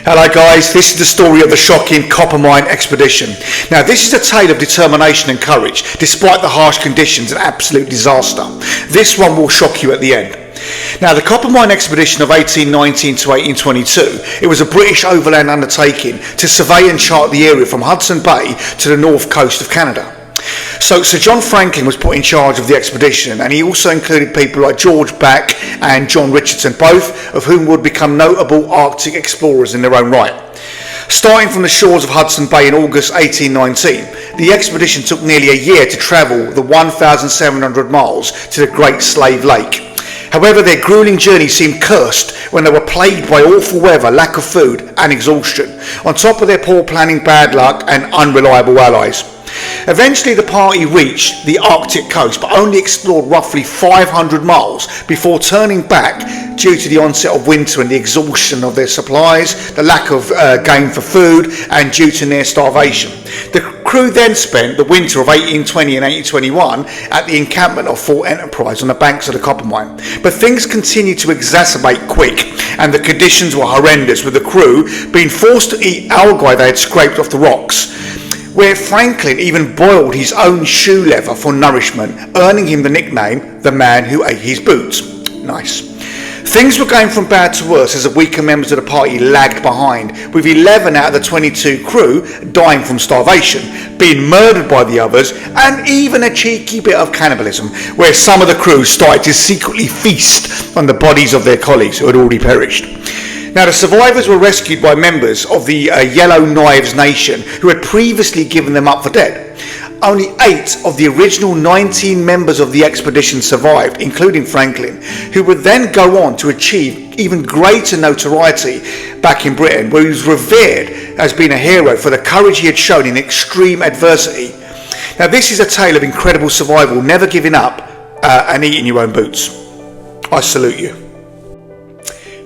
Hello guys, this is the story of the shocking Coppermine Expedition. Now this is a tale of determination and courage, despite the harsh conditions and absolute disaster. This one will shock you at the end. Now the Coppermine Expedition of 1819 to 1822, it was a British overland undertaking to survey and chart the area from Hudson Bay to the north coast of Canada. So Sir John Franklin was put in charge of the expedition, and he also included people like George Back and John Richardson, both of whom would become notable Arctic explorers in their own right. Starting from the shores of Hudson Bay in August 1819, the expedition took nearly a year to travel the 1,700 miles to the Great Slave Lake. However, their grueling journey seemed cursed when they were plagued by awful weather, lack of food and exhaustion, on top of their poor planning, bad luck and unreliable allies. Eventually the party reached the Arctic coast, but only explored roughly 500 miles before turning back due to the onset of winter and the exhaustion of their supplies, the lack of game for food and due to near starvation. The crew then spent the winter of 1820 and 1821 at the encampment of Fort Enterprise on the banks of the Coppermine. But things continued to exacerbate quick, and the conditions were horrendous, with the crew being forced to eat algae they had scraped off the rocks, where Franklin even boiled his own shoe leather for nourishment, earning him the nickname, the man who ate his boots. Nice. Things were going from bad to worse as the weaker members of the party lagged behind, with 11 out of the 22 crew dying from starvation, being murdered by the others, and even a cheeky bit of cannibalism, where some of the crew started to secretly feast on the bodies of their colleagues who had already perished. Now the survivors were rescued by members of the Yellow Knives Nation, who had previously given them up for dead. Only 8 of the original 19 members of the expedition survived, including Franklin, who would then go on to achieve even greater notoriety back in Britain, where he was revered as being a hero for the courage he had shown in extreme adversity. Now this is a tale of incredible survival, never giving up and eating your own boots. I salute you.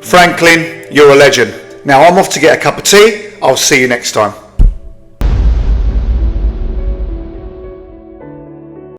Franklin, you're a legend. Now I'm off to get a cup of tea. I'll see you next time.